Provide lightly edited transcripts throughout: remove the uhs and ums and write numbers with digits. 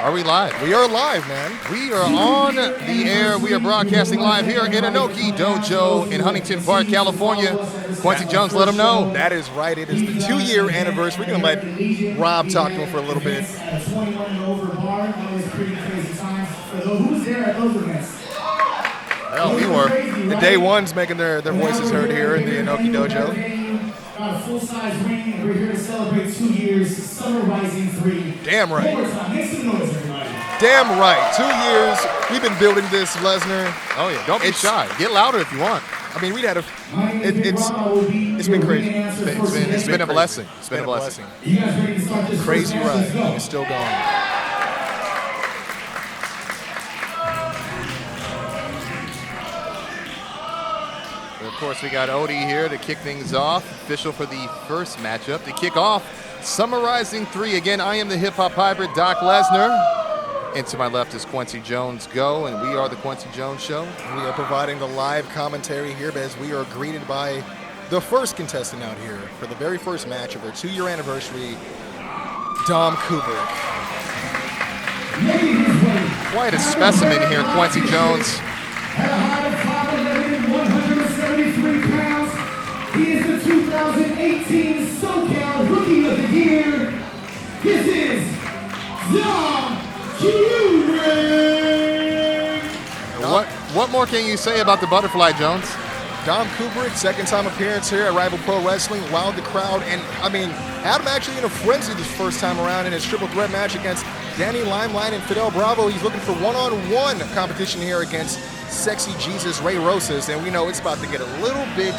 Are we live? We are live, man. We are on the air. We are broadcasting live here in Inoki Dojo in Huntington Park, California. Quincy Jones, let them know. That is right. It is the 2-year anniversary. We're going to let Rob talk to him for a little bit. At a 21 and over bar, that was pretty crazy times. For those who was there at those events? Hell, we were. The day one's making their voices heard here in the Inoki Dojo. Got a full-size ring, and we're here to celebrate 2 years, Summer Rising 3. Damn right. One more time, make some noise, everybody. Damn right. 2 years. We've been building this, Lesnar. Oh, yeah. Don't be shy. Get louder if you want. I mean, we'd had it's been crazy. It's been a blessing. It's been a blessing. You guys ready to start this Crazy first match? ride. Let's go. It's still going. Of course, we got Odie here to kick things off. Official for the first matchup to kick off Summer Rising 3. Again, I am the hip-hop hybrid, Doc Lesnar. And to my left is Quincy Jones Go, and we are the Quincy Jones Show. We are providing the live commentary here as we are greeted by the first contestant out here for the very first match of our 2-year anniversary, Dom Kubrick. Quite a specimen here, Quincy Jones. At a height of 5'11", 173 pounds, he is the 2018 SoCal Rookie of the Year. This is Dom Kubrick. What more can you say about the butterfly, Jones? Dom Kubrick, second-time appearance here at Rival Pro Wrestling, wowed the crowd, and I mean, had him actually in a frenzy this first time around in his triple threat match against Danny Limelight and Fidel Bravo. He's looking for one-on-one competition here against Sexy Jesus Ray Rosas, and we know it's about to get a little bit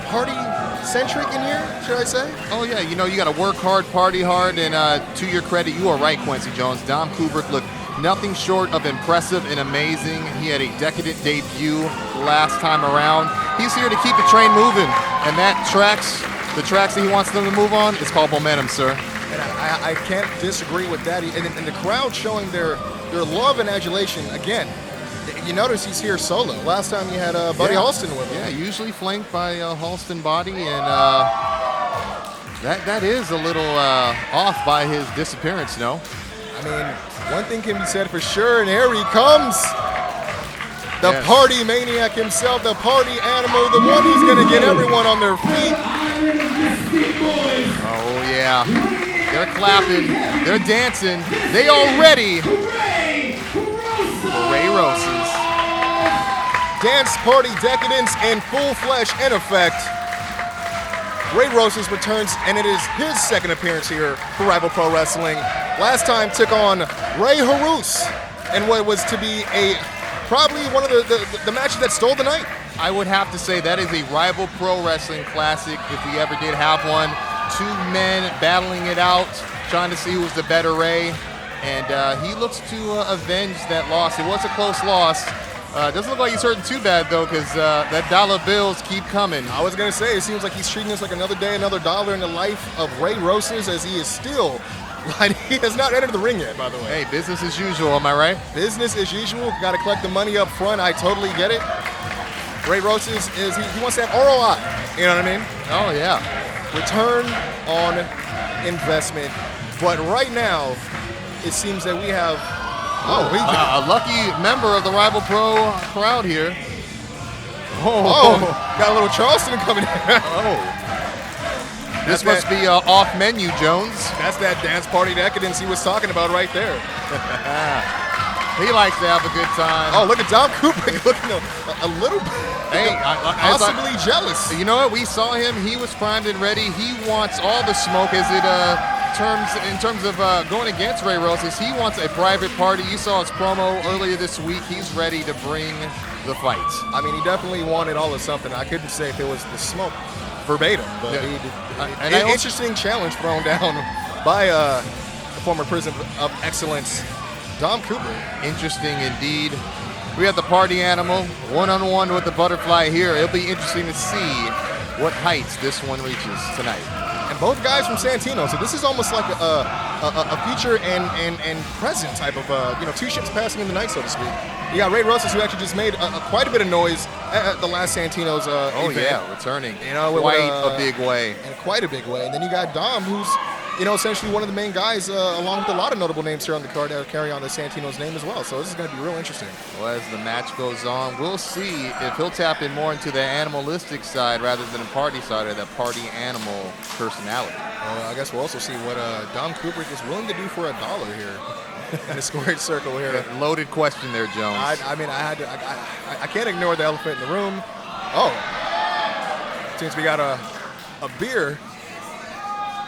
party-centric in here, should I say? Oh, yeah, you know, you got to work hard, party hard, and to your credit, you are right, Quincy Jones. Dom Kubrick looked nothing short of impressive and amazing. He had a decadent debut last time around. He's here to keep the train moving, and the tracks that he wants them to move on, it's called momentum, sir. And I can't disagree with that. And the crowd showing their love and adulation. Again, you notice he's here solo. Last time you had Buddy Halston with him. Yeah, usually flanked by Halston Body, and that is a little off by his disappearance, no? I mean, one thing can be said for sure, and here he comes. The party maniac himself, the party animal, the one who's going to get everyone on their feet. Oh, yeah. They're clapping. They're dancing. They all ready for Ray Rosas. Dance party decadence in full flesh in effect. Ray Rosas returns, and it is his second appearance here for Rival Pro Wrestling. Last time took on Ray Harus in what was to be probably one of the matches that stole the night. I would have to say that is a Rival Pro Wrestling classic if we ever did have one. Two men battling it out, trying to see who was the better Ray. And he looks to avenge that loss. It was a close loss. Doesn't look like he's hurting too bad, though, because that dollar bills keep coming. I was going to say, it seems like he's treating this like another day, another dollar in the life of Ray Rosas, as he is still, he has not entered the ring yet, by the way. Hey, business as usual, am I right? Business as usual. Got to collect the money up front. I totally get it. Ray Rosas he wants to have ROI. You know what I mean? Oh, yeah. Return on investment. But right now, it seems that we have a lucky member of the Rival Pro crowd here. Got a little Charleston coming in. This must be off menu, Jones. That's that dance party decadence he was talking about right there. He likes to have a good time. Oh, look at Dom Kubrick looking a little possibly jealous. You know what? We saw him. He was primed and ready. He wants all the smoke in terms of going against Ray Rosas. He wants a private party. You saw his promo earlier this week. He's ready to bring the fight. I mean, he definitely wanted all of something. I couldn't say if it was the smoke verbatim, but interesting challenge thrown down by the former Prism of Excellence, Dom Kubrick. Interesting indeed. We have the party animal, one-on-one with the butterfly here. It'll be interesting to see what heights this one reaches tonight. And both guys from Santino, so this is almost like a future and present type of, two ships passing in the night, so to speak. You got Ray Rosas, who actually just made quite a bit of noise at the last Santino's event. Yeah, returning. In quite a big way. And then you got Dom, who's you know, essentially one of the main guys, along with a lot of notable names here on the card that carry on the Santino's name as well. So this is going to be real interesting. Well, as the match goes on, we'll see if he'll tap in more into the animalistic side rather than the party side, or that party animal personality. I guess we'll also see what Dom Kubrick is willing to do for $1 here in the squared circle here. Loaded question there, Jones. I mean, I can't ignore the elephant in the room. Oh, since we got a beer.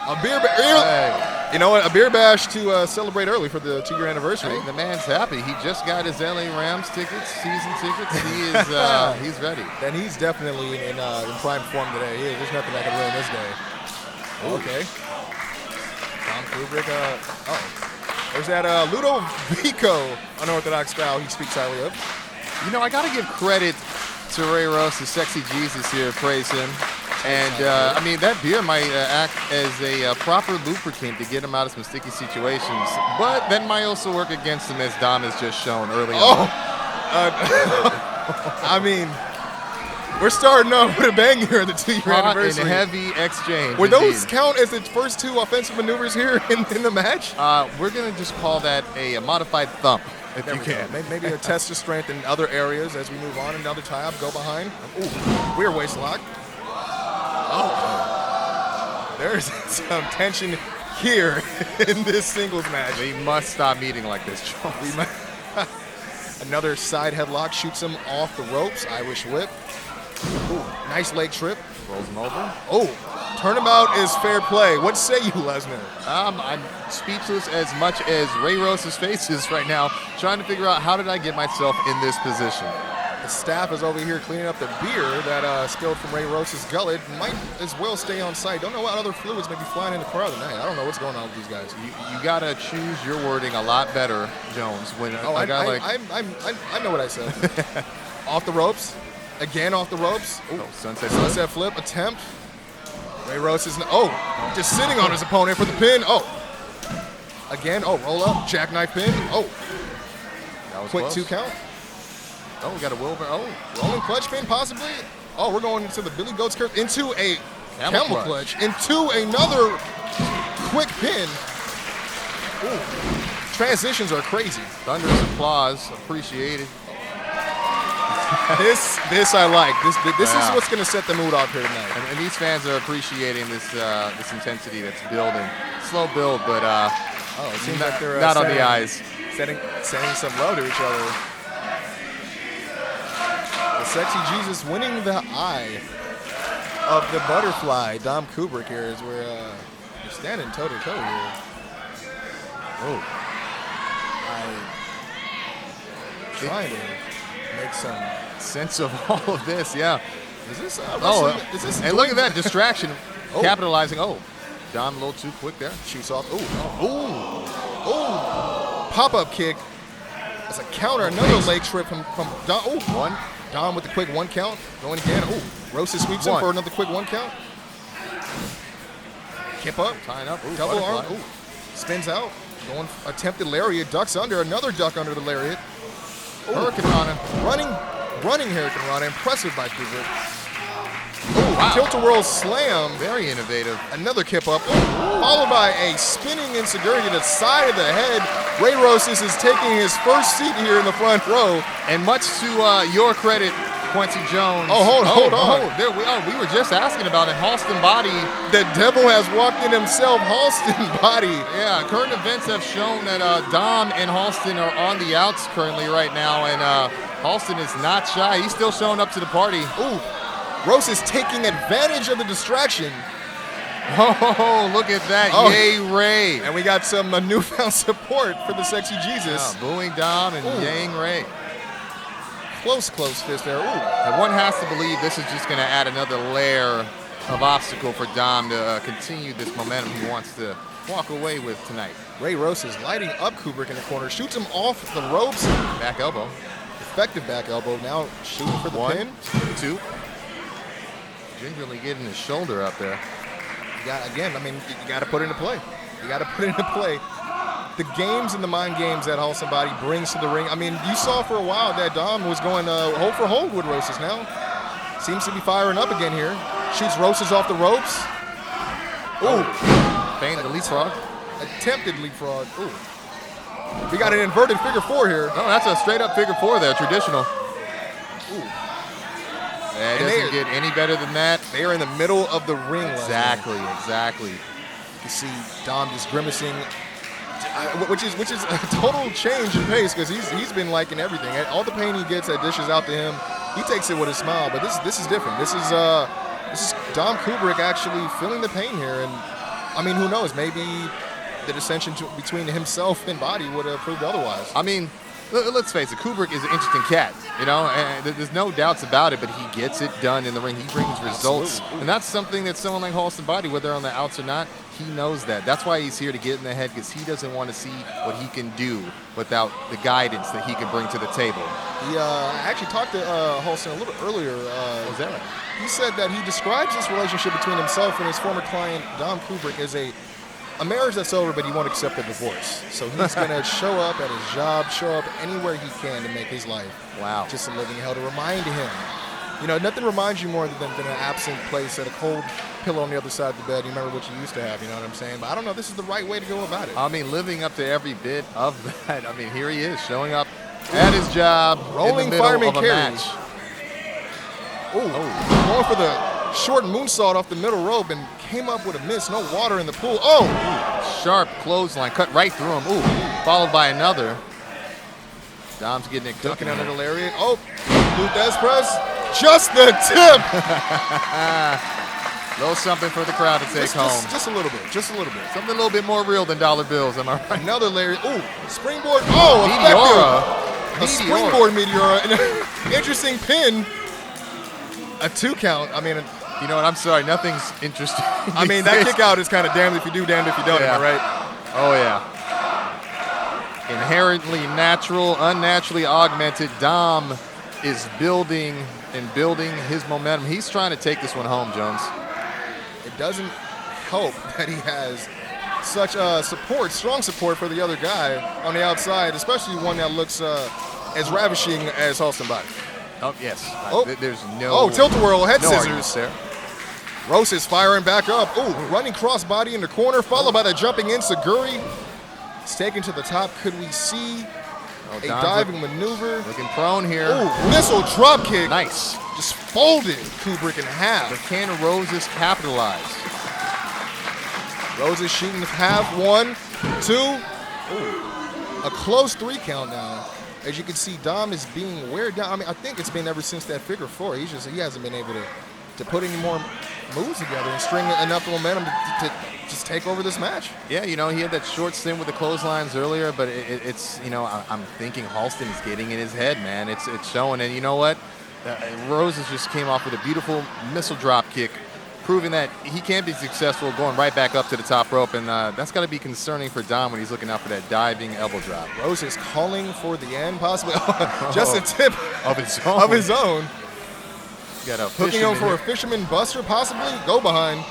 Hey. You know what? A beer bash to celebrate early for the 2-year anniversary. Hey, the man's happy. He just got his LA Rams tickets, season tickets. He is he's ready. Then he's definitely in prime form today. There's nothing that can ruin this day. Okay. Dom Kubrick. There's that Ludovico unorthodox style he speaks highly of. You know, I got to give credit to Ray Rosas, Sexy Jesus here. Praise him. And, I mean, that beer might act as a proper lubricant to get him out of some sticky situations. But that might also work against him, as Dom has just shown early on. I mean, we're starting off with a bang here at the 2-year anniversary. And heavy exchange. Would those count as the first 2 offensive maneuvers here in the match? We're going to just call that a modified thump, if you can. Maybe a test of strength in other areas as we move on. Another tie-up, go behind. Ooh, rear waist lock. Oh, there's some tension here in this singles match. We must stop meeting like this, Jones. Another side headlock shoots him off the ropes. Irish whip. Ooh, nice leg trip. Rolls him over. Oh, turnabout is fair play. What say you, Lesnar? I'm speechless as much as Ray Rosas' face is right now, trying to figure out how did I get myself in this position. The staff is over here cleaning up the beer that spilled from Ray Rosas' gullet. Might as well stay on site. Don't know what other fluids may be flying in the crowd tonight. I don't know what's going on with these guys. You gotta choose your wording a lot better, Jones. When I know what I said. Off the ropes. Again off the ropes. Ooh, sunset flip attempt. Ray Rosas, just sitting on his opponent for the pin. Oh, again. Oh, roll up, jackknife pin. Oh, that was quick close. 2 count. Oh, we got a Wilbur. Oh, rolling clutch pin possibly. Oh, we're going into the Billy Goat's curve, into a camel clutch, into another quick pin. Ooh, transitions are crazy. Thunderous applause, appreciated. This I like. This is what's going to set the mood off here tonight. And these fans are appreciating this intensity that's building. Slow build, but it seems like they're not on the eyes. Sending some love to each other. The Sexy Jesus winning the eye of the butterfly. Dom Kubrick here as we're standing toe to toe here. Oh, trying to make some sense of all of this. Yeah. Is this? Is this? And look at that distraction, capitalizing. Oh, Dom a little too quick there. Shoots off. Pop-up kick. That's a counter. Another leg trip from Dom. Oh, one. Dom with the quick 1 count. Going again. Oh, Rosas sweeps him for another quick 1 count. Kip up. Tying up. Ooh, double arm. Ooh. Spins out. Going attempted lariat. Ducks under. Another duck under the lariat. Hurricane Rana. Running Hurricane Rana. Impressive by Kubrick. Wow. Tilt-a-whirl slam. Very innovative. Another kip up. Followed by a spinning enziguri to the side of the head. Ray Rosas is taking his first seat here in the front row. And much to your credit, Quincy Jones. Hold on. There we are. We were just asking about it. Halston body. The devil has walked in himself. Halston body. Yeah, current events have shown that Dom and Halston are on the outs currently right now. And Halston is not shy. He's still showing up to the party. Ooh. Rosas taking advantage of the distraction. Oh, look at that. Yay, Ray. And we got some newfound support for the Sexy Jesus. Yeah, booing Dom and yaying Ray. Close fist there. Ooh. And one has to believe this is just going to add another layer of obstacle for Dom to continue this momentum he wants to walk away with tonight. Ray Rosas lighting up Kubrick in the corner. Shoots him off the ropes. Back elbow. Effective back elbow. Now shooting for the pin. 2. Gingerly getting his shoulder up there. You got to put it into play. The games and the mind games that Halston body brings to the ring. I mean, you saw for a while that Dom was going hold for hold with Rosas now. Seems to be firing up again here. Shoots Rosas off the ropes. Ooh. Dang, the leapfrog. Attempted leapfrog. Ooh. We got an inverted figure 4 here. Oh, that's a straight up figure 4 there, traditional. Ooh. It doesn't get any better than that. They are in the middle of the ring. Exactly. You can see Dom just grimacing, which is a total change in pace because he's been liking everything. All the pain he gets that dishes out to him, he takes it with a smile. But this is different. This is Dom Kubrick actually feeling the pain here, and I mean, who knows? Maybe the dissension between himself and body would have proved otherwise. I mean, let's face it, Kubrick is an interesting cat, you know, and there's no doubts about it, but he gets it done in the ring. He brings results, and that's something that someone like Halston Body, whether they're on the outs or not, he knows that. That's why he's here to get in the head, because he doesn't want to see what he can do without the guidance that he can bring to the table. He actually talked to Halston a little earlier. Was that right? He said that he describes this relationship between himself and his former client, Dom Kubrick, as a marriage that's over, but he won't accept a divorce. So he's going to show up at his job, show up anywhere he can to make his life just a living hell, to remind him. You know, nothing reminds you more than an absent place at a cold pillow on the other side of the bed. You remember what you used to have, you know what I'm saying? But I don't know, this is the right way to go about it. I mean, living up to every bit of that. I mean, here he is, showing up at his job Rolling in the middle fireman of a carries. match. Going for the short moonsault off the middle rope and came up with a miss. No water in the pool. Oh! Sharp clothesline, cut right through him. Ooh, followed by another. Dom's getting it Ducking cooking. under the lariat. Oh, Luthez press. Just the tip. Little something for the crowd to take home. Just a little bit. Just a little bit. Something a little bit more real than dollar bills, am I right? Another lariat. Ooh, springboard. Oh, Meteora. A springboard Meteora. An interesting pin. A 2 count. I mean, you know what? I'm sorry. Nothing's interesting. I mean, that kick out is kind of damned if you do, damned if you don't. Yeah. Am I right? Oh, yeah. Inherently natural, unnaturally augmented. Dom is building his momentum. He's trying to take this one home, Jones. It doesn't help that he has such strong support for the other guy on the outside, especially one that looks as ravishing as Halston Body. Oh, yes. Oh. There's no... Oh, tilt-a-whirl, head no scissors. there. Rosas firing back up. Ooh, running crossbody in the corner, followed by the jumping in Saguri. It's taken to the top. Could we see a diving maneuver? Looking prone here. Ooh, missile drop kick. Nice. Just folded Kubrick in half. But can Rosas capitalize? Rosas shooting half. 1, 2. Ooh. A close 3 count now. As you can see, Dom is being wear down. I mean, I think it's been ever since that figure 4. He hasn't been able to put any more moves together and string enough momentum to just take over this match. Yeah, you know, he had that short stint with the clotheslines earlier, but it's you know, I'm thinking Halston is getting in his head, man. It's showing, and you know what? Rosas just came off with a beautiful missile drop kick, proving that he can be successful going right back up to the top rope, and that's got to be concerning for Dom when he's looking out for that diving elbow drop. Rosas calling for the end, possibly. Just a tip of his own. Got a hooking him for a fisherman buster, possibly. Go behind.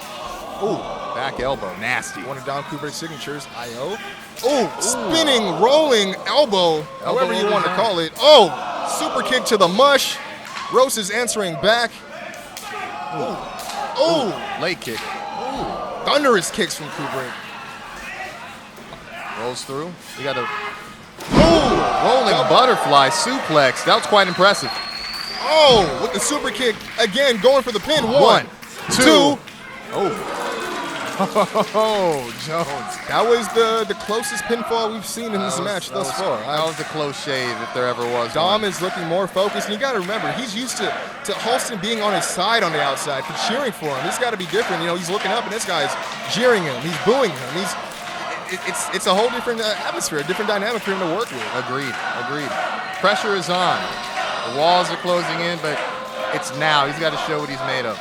Ooh, back elbow, nasty. One of Dom Kubrick's signatures, I.O. Ooh, spinning, rolling elbow, however you want to call it. Oh, super kick to the mush. Rosas answering back. Ooh, leg kick. Ooh, thunderous kicks from Kubrick. Rolls through. We got a rolling butterfly suplex. That was quite impressive. Oh, with the super kick again, going for the pin. 1, 2. Oh, Jones. That was the closest pinfall we've seen in this match thus far. That was a close shave if there ever was. Dom is looking more focused, and you got to remember, he's used to Halston being on his side on the outside, for cheering for him. This got to be different. You know, he's looking up, and this guy's jeering him. He's booing him. It's a whole different atmosphere, a different dynamic for him to work with. Agreed. Pressure is on. The walls are closing in, but it's now. He's got to show what he's made of.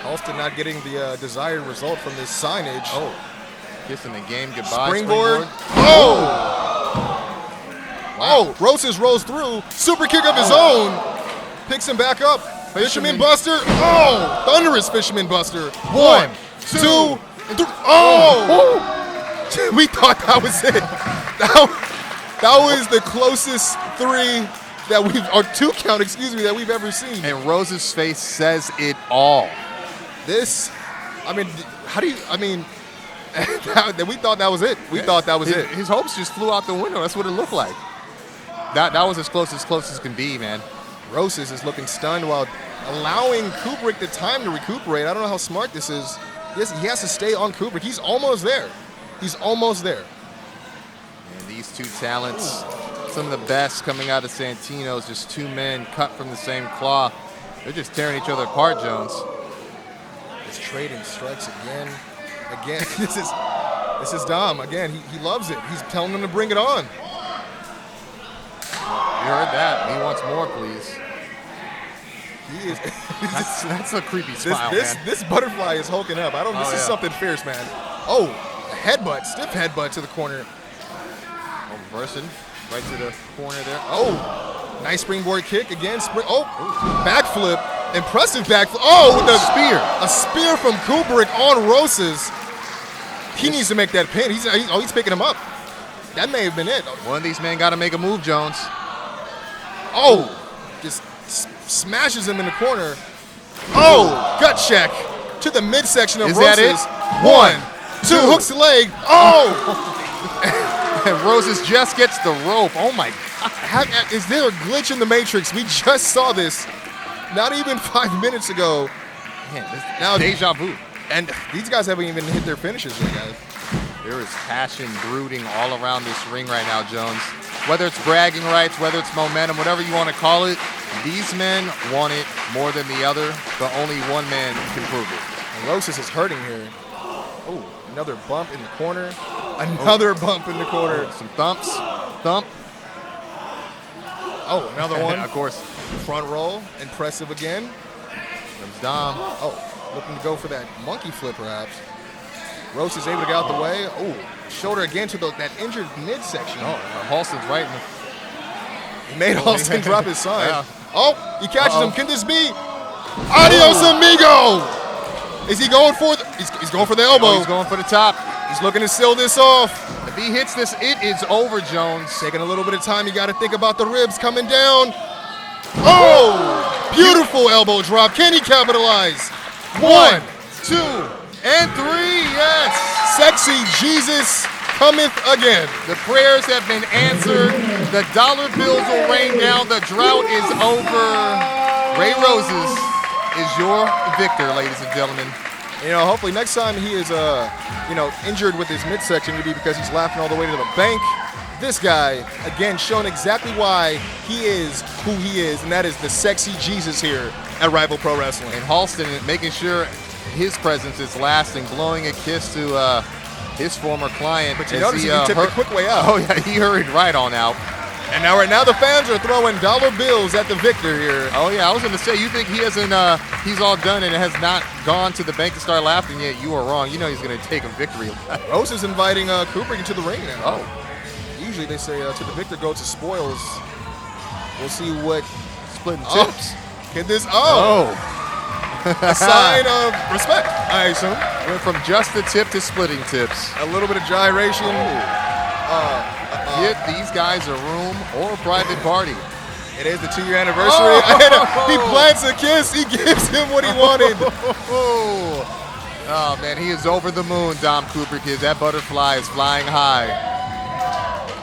Halston not getting the desired result from this signage. Oh, kissing the game goodbye. Springboard. Oh! Wow. Oh, Rosas rolls through. Super kick of his own. Picks him back up. Fisherman Buster. Oh, thunderous Fisherman Buster. 1, 2, 3. Oh! We thought that was it. That was the closest 3 or 2 count, that we've ever seen. And Rosa's face says it all. This, I mean, We thought that was it. We thought that was it. His hopes just flew out the window. That's what it looked like. That was as close as can be, man. Rosas is looking stunned while allowing Kubrick the time to recuperate. I don't know how smart this is. He has to stay on Kubrick. He's almost there. He's almost there. And these two talents, some of the best coming out of Santino's, just two men cut from the same cloth. They're just tearing each other apart, Jones. It's trading strikes again. This is Dom. Again, he loves it. He's telling them to bring it on. You heard that. He wants more, please. He is. That's a creepy smile, man. This butterfly is hulking up. This is something fierce, man. Oh, a headbutt, stiff headbutt to the corner. Oh, reversing right to the corner there. Oh, nice springboard kick again. Backflip, impressive backflip. Oh, with a spear from Kubrick on Rosas. He needs to make that pin. He's picking him up. That may have been it. One of these men got to make a move, Jones. Oh, just smashes him in the corner. Oh, gut check to the midsection of Rosas. Is that it? 1, 2, hooks the leg. Oh! And Rosas just gets the rope. Oh my God. Is there a glitch in the Matrix? We just saw this not even 5 minutes ago. Man, now deja vu. And these guys haven't even hit their finishes yet, guys. There is passion brooding all around this ring right now, Jones. Whether it's bragging rights, whether it's momentum, whatever you want to call it, these men want it more than the other, but only one man can prove it. And Rosas is hurting here. Oh, another bump in the corner. Another bump in the corner. Some thumps. Thump. Oh, another one. Of course. Front roll. Impressive again. Comes Dom. Oh, looking to go for that monkey flip, perhaps. Rosas is able to get out the way. Oh, shoulder again to that injured midsection. Oh, Halston's right. He made Halston drop his side. Yeah. Oh, he catches him. Can this be? Adios, amigo! Is he going for the? He's going for the elbow. Oh, he's going for the top. He's looking to seal this off. If he hits this, it is over, Jones. Taking a little bit of time. You got to think about the ribs coming down. Oh, beautiful elbow drop. Can he capitalize? 1, 2, and 3. Yes. Sexy Jesus cometh again. The prayers have been answered. The dollar bills will rain down. The drought is over. Ray Rosas is your victor, ladies and gentlemen. Hopefully next time he is, injured with his midsection, it'll be because he's laughing all the way to the bank. This guy, again, showing exactly why he is who he is, and that is the sexy Jesus here at Rival Pro Wrestling. And Halston making sure his presence is lasting, blowing a kiss to his former client. But you notice he took the quick way out. Oh, yeah, he hurried right on out. And right now the fans are throwing dollar bills at the victor here. Oh, yeah, I was going to say, you think he hasn't, he's all done and has not gone to the bank to start laughing yet? You are wrong. You know he's going to take a victory. Rose is inviting Kubrick into the ring now. Oh. Usually they say to the victor go to spoils. We'll see what. Splitting tips. Can this? Oh. A sign of respect, I assume. Went from just the tip to splitting tips. A little bit of gyration. Give these guys a room or a private party. It is the 2-year anniversary. He plants a kiss. He gives him what he wanted. Oh, man, he is over the moon, Dom Kubrick is. That butterfly is flying high.